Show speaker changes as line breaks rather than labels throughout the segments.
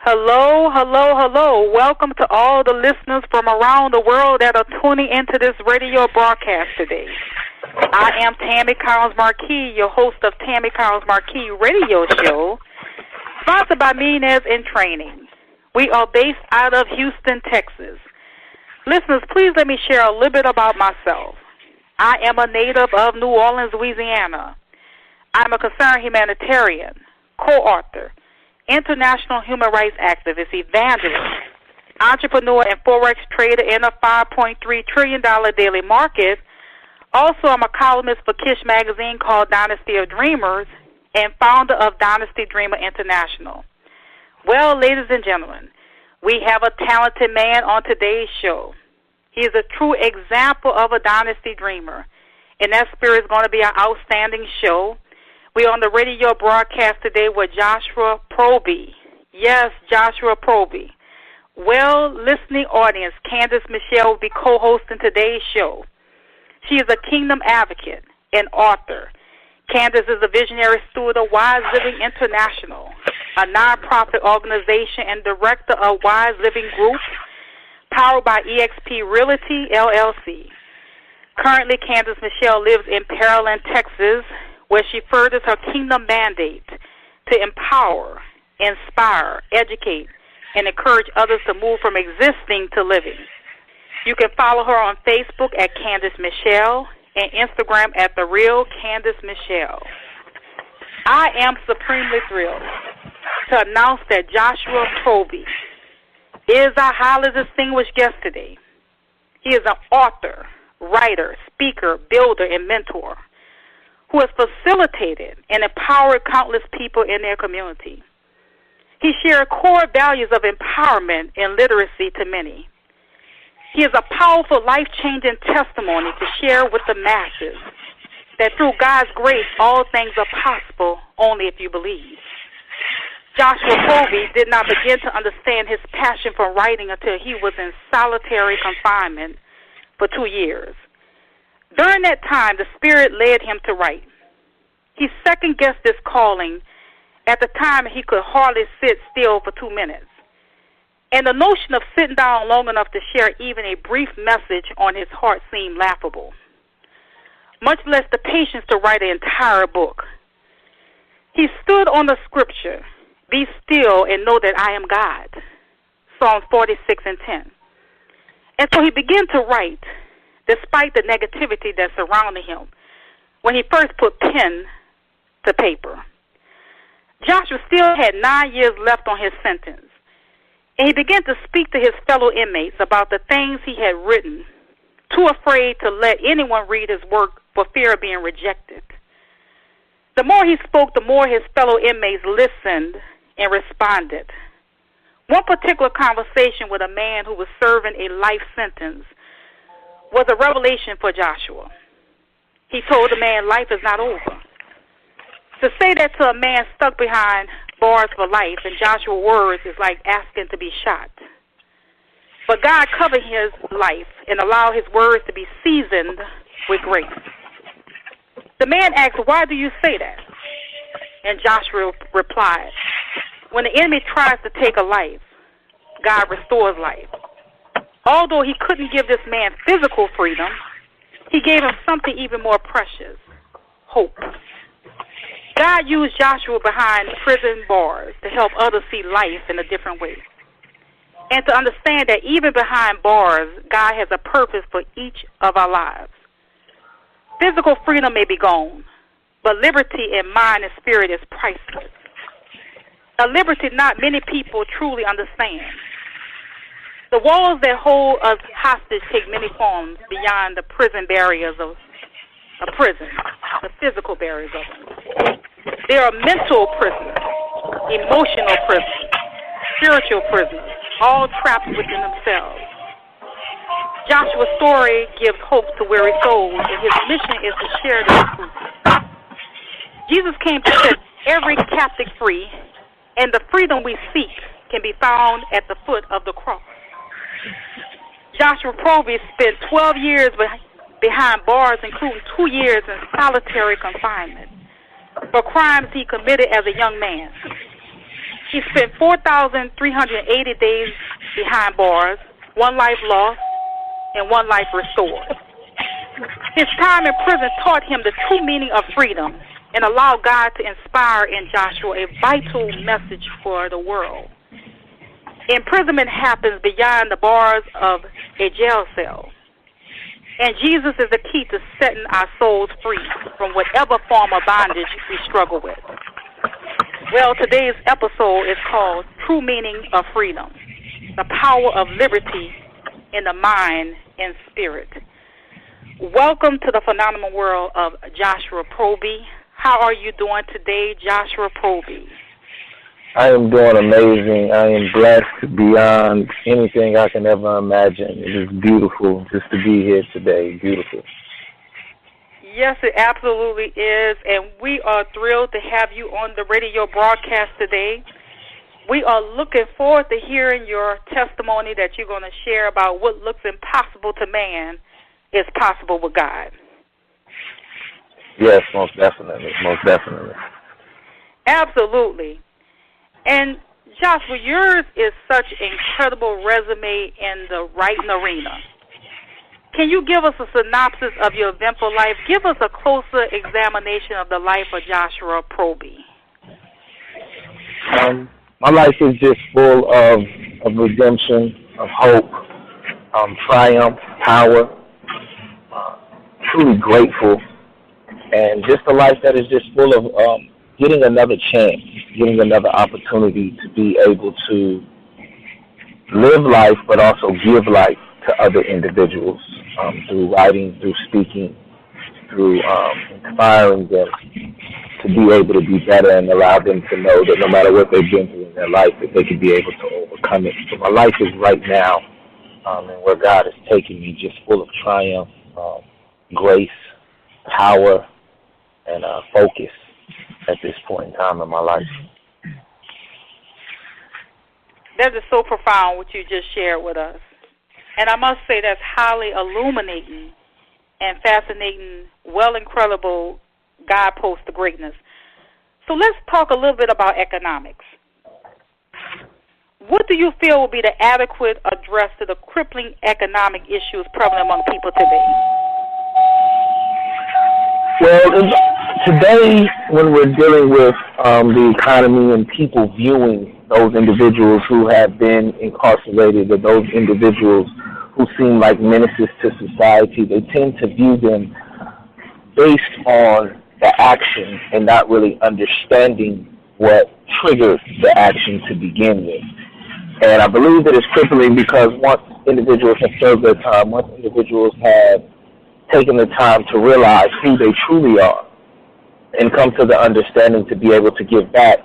Hello, hello, hello. Welcome to all the listeners from around the world that are tuning into this radio broadcast today. I am Tammy Markee, your host of Tammy Markee radio show, sponsored by Meanez in Training. We are based out of Houston, Texas. Listeners, please let me share a little bit about myself. I am a native of New Orleans, Louisiana. I'm a concerned humanitarian, co-author, international human rights activist, evangelist, entrepreneur, and forex trader in a $5.3 trillion daily market. Also, I'm a columnist for Kish magazine called Dynasty of Dreamers and founder of Dynasty Dreamer International. Well, ladies and gentlemen, we have a talented man on today's show. He is a true example of a dynasty dreamer, and that spirit is going to be an outstanding show. We're on the radio broadcast today with Joshua Proby. Yes, Joshua Proby. Well, listening audience, Candace Michelle will be co-hosting today's show. She is a kingdom advocate and author. Candace is a visionary steward of Wise Living International, a nonprofit organization and director of Wise Living Group, powered by eXp Realty, LLC. Currently, Candace Michelle lives in Pearland, Texas, where she furthers her kingdom mandate to empower, inspire, educate, and encourage others to move from existing to living. You can follow her on Facebook at Candace Michelle and Instagram at The Real Candace Michelle. I am supremely thrilled to announce that Joshua Proby is our highly distinguished guest today. He is an author, writer, speaker, builder, and mentor who has facilitated and empowered countless people in their community. He shared core values of empowerment and literacy to many. He is a powerful, life-changing testimony to share with the masses that through God's grace, all things are possible only if you believe. Joshua Proby did not begin to understand his passion for writing until he was in solitary confinement for 2 years. During that time, the Spirit led him to write. He second-guessed this calling. At the time, he could hardly sit still for 2 minutes. And the notion of sitting down long enough to share even a brief message on his heart seemed laughable, much less the patience to write an entire book. He stood on the scripture, "Be still and know that I am God," Psalms 46:10. And so he began to write, despite the negativity that surrounded him, when he first put pen to paper. Joshua still had 9 years left on his sentence, and he began to speak to his fellow inmates about the things he had written, too afraid to let anyone read his work for fear of being rejected. The more he spoke, the more his fellow inmates listened and responded. One particular conversation with a man who was serving a life sentence was a revelation for Joshua. He told the man, life is not over. To say that to a man stuck behind bars for life, in Joshua's words, is like asking to be shot. But God covered his life and allowed his words to be seasoned with grace. The man asked, "Why do you say that?" And Joshua replied, "When the enemy tries to take a life, God restores life. Although he couldn't give this man physical freedom, he gave him something even more precious, hope." God used Joshua behind prison bars to help others see life in a different way, and to understand that even behind bars, God has a purpose for each of our lives. Physical freedom may be gone, but liberty in mind and spirit is priceless. A liberty not many people truly understand. The walls that hold us hostage take many forms beyond the prison barriers of a prison, the physical barriers of it. There are mental prisoners, emotional prisoners, spiritual prisoners, all trapped within themselves. Joshua's story gives hope to weary souls, and his mission is to share this truth. Jesus came to set every captive free, and the freedom we seek can be found at the foot of the cross. Joshua Proby spent 12 years behind bars, including 2 years in solitary confinement for crimes he committed as a young man. He spent 4,380 days behind bars, 1 life lost, and 1 life restored. His time in prison taught him the true meaning of freedom and allowed God to inspire in Joshua a vital message for the world. Imprisonment happens beyond the bars of a jail cell. And Jesus is the key to setting our souls free from whatever form of bondage we struggle with. Well, today's episode is called True Meaning of Freedom, the Power of Liberty in the Mind and Spirit. Welcome to the phenomenal world of Joshua Proby. How are you doing today, Joshua Proby?
I am doing amazing. I am blessed beyond anything I can ever imagine. It is beautiful just to be here today. Beautiful.
Yes, it absolutely is, and we are thrilled to have you on the radio broadcast today. We are looking forward to hearing your testimony that you're going to share about what looks impossible to man is possible with God.
Yes, most definitely, most definitely.
Absolutely. And Joshua, yours is such an incredible resume in the writing arena. Can you give us a synopsis of your eventful life? Give us a closer examination of the life of Joshua Proby.
My life is just full of redemption, of hope, triumph, power, truly grateful, and just a life that is just full of getting another chance, getting another opportunity to be able to live life, but also give life to other individuals through writing, through speaking, through inspiring them to be able to be better and allow them to know that no matter what they've been through in their life, that they can be able to overcome it. So my life is right now, and where God has taken me, just full of triumph, grace, power, and focus at this point in time in my life.
That is so profound what you just shared with us. And I must say that's highly illuminating and fascinating, incredible guidepost to greatness. So let's talk a little bit about economics. What do you feel will be the adequate address to the crippling economic issues prevalent among people today?
Well, today, when we're dealing with the economy and people viewing those individuals who have been incarcerated or those individuals who seem like menaces to society, they tend to view them based on the action and not really understanding what triggered the action to begin with. And I believe that it's crippling because once individuals have served their time, once individuals have taken the time to realize who they truly are and come to the understanding to be able to give back,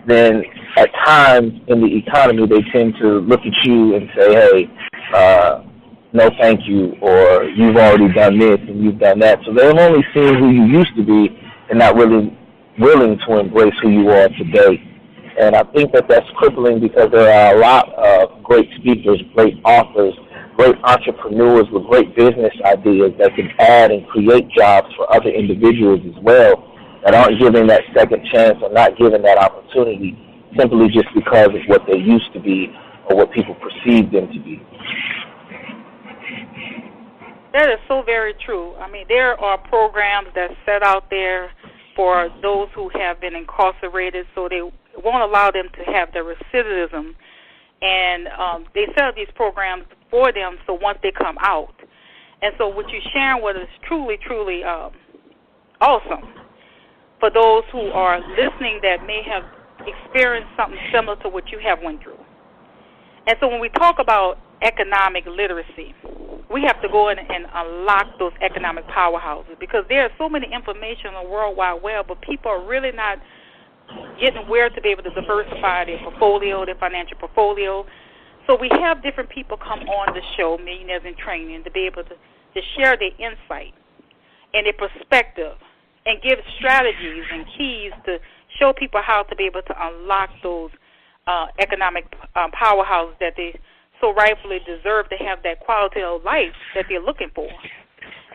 then at times in the economy they tend to look at you and say, hey, no thank you, or you've already done this and you've done that. So they've only seen who you used to be and not really willing to embrace who you are today. And I think that that's crippling because there are a lot of great speakers, great authors, great entrepreneurs with great business ideas that can add and create jobs for other individuals as well that aren't given that second chance or not given that opportunity simply just because of what they used to be or what people perceive them to be.
That is so very true. I mean, there are programs that set out there for those who have been incarcerated, so they won't allow them to have the recidivism. And they set up these programs for them so once they come out. And so what you're sharing with us is truly, truly awesome for those who are listening that may have experienced something similar to what you have went through. And so when we talk about economic literacy, we have to go in and unlock those economic powerhouses because there is so many information on the World Wide Web, but people are really not getting where to be able to diversify their portfolio, their financial portfolio. So we have different people come on the show, Millionaires in Training, to be able to share their insight and their perspective and give strategies and keys to show people how to be able to unlock those economic powerhouses that they so rightfully deserve to have that quality of life that they're looking for.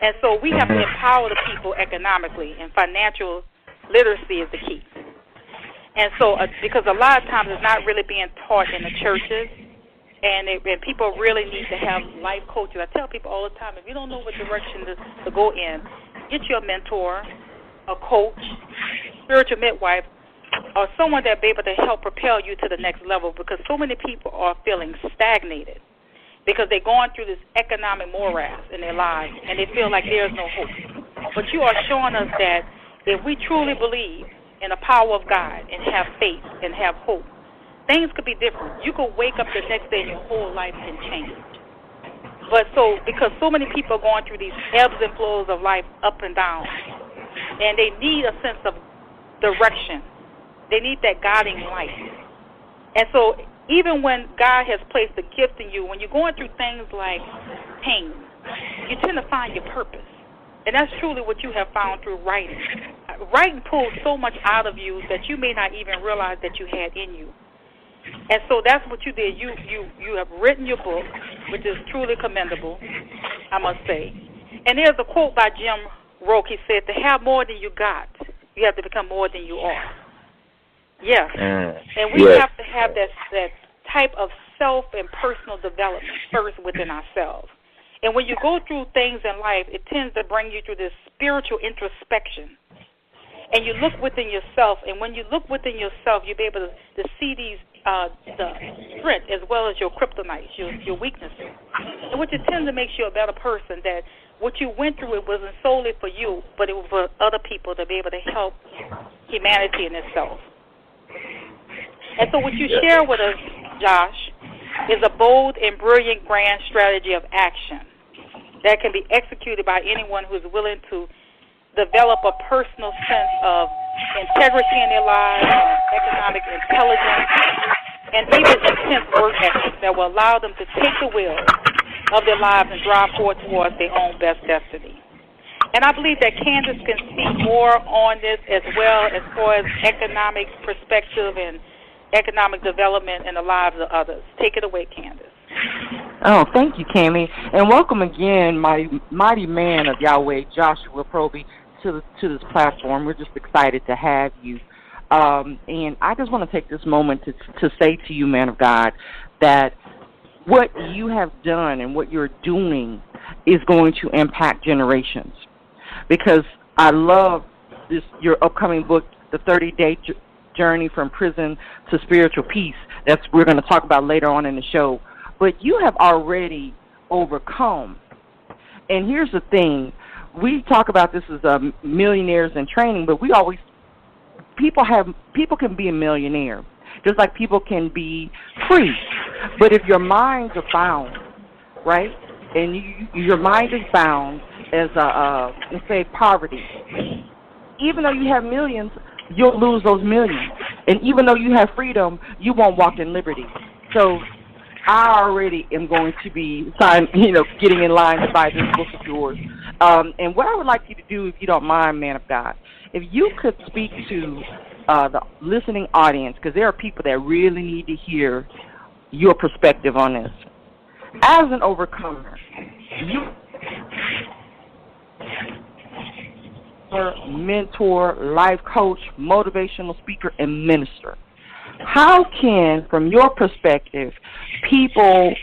And so we have to empower the people economically, and financial literacy is the key. And so, because a lot of times it's not really being taught in the churches, and people really need to have life coaches. I tell people all the time, if you don't know what direction to go in, get you a mentor, a coach, spiritual midwife, or someone that will be able to help propel you to the next level, because so many people are feeling stagnated because they're going through this economic morass in their lives, and they feel like there's no hope. But you are showing us that if we truly believe in the power of God and have faith and have hope, things could be different. You could wake up the next day and your whole life can change. But because so many people are going through these ebbs and flows of life, up and down, and they need a sense of direction. They need that guiding light. And so even when God has placed a gift in you, when you're going through things like pain, you tend to find your purpose. And that's truly what you have found through writing. Writing pulls so much out of you that you may not even realize that you had in you. And so that's what you did. You have written your book, which is truly commendable, I must say. And there's a quote by Jim Roque. He said, to have more than you got, you have to become more than you are. Yes. And we have to have that type of self and personal development first within ourselves. And when you go through things in life, it tends to bring you through this spiritual introspection. And you look within yourself, and when you look within yourself, you'll be able to see these the strength as well as your kryptonites, your weaknesses. And what you tend to make you a better person, that what you went through, it wasn't solely for you, but it was for other people to be able to help humanity in itself. And so what you share with us, Josh, is a bold and brilliant grand strategy of action that can be executed by anyone who is willing to develop a personal sense of integrity in their lives, economic intelligence, and even intense work ethics that will allow them to take the wheel of their lives and drive forward towards their own best destiny. And I believe that Candace can speak more on this as well, as far as economic perspective and economic development in the lives of others. Take it away, Candace.
Oh, thank you, Tammy. And welcome again, my mighty man of Yahweh, Joshua Proby, to this platform. We're just excited to have you. And I just want to take this moment to say to you, man of God, that what you have done and what you're doing is going to impact generations. Because I love your upcoming book, The 30-Day Journey from Prison to Spiritual Peace. That's we're going to talk about later on in the show. But you have already overcome. And here's the thing. We talk about this as millionaires in training, but people can be a millionaire, just like people can be free. But if your minds are bound, right, and your mind is bound as let's say poverty, even though you have millions, you'll lose those millions. And even though you have freedom, you won't walk in liberty. So I already am going to be getting in line to buy this book of yours. And what I would like you to do, if you don't mind, man of God, if you could speak to the listening audience, because there are people that really need to hear your perspective on this. As an overcomer, you are a mentor, life coach, motivational speaker, and minister. How can, from your perspective, people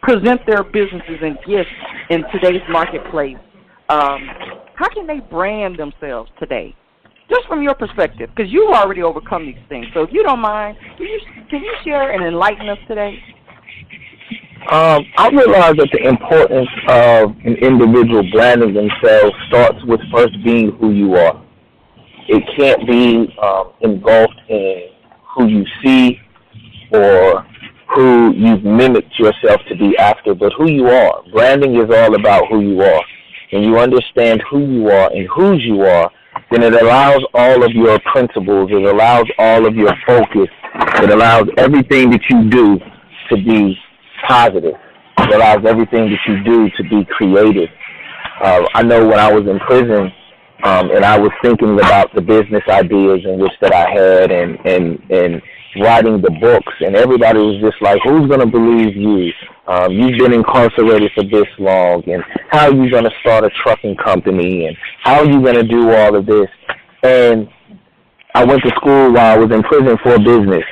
present their businesses and gifts in today's marketplace? How can they brand themselves today? Just from your perspective, because you've already overcome these things. So if you don't mind, can you share and enlighten us today?
I realize that the importance of an individual branding themselves starts with first being who you are. It can't be engulfed in who you see or who you've mimicked yourself to be after, but who you are. Branding is all about who you are. When you understand who you are and whose you are, then it allows all of your principles, it allows all of your focus, it allows everything that you do to be positive. It allows everything that you do to be creative. I know when I was in prison, and I was thinking about the business ideas in which that I had and writing the books, and everybody was just like, who's going to believe you? You've been incarcerated for this long, and how are you going to start a trucking company, and how are you going to do all of this? And I went to school while I was in prison for business.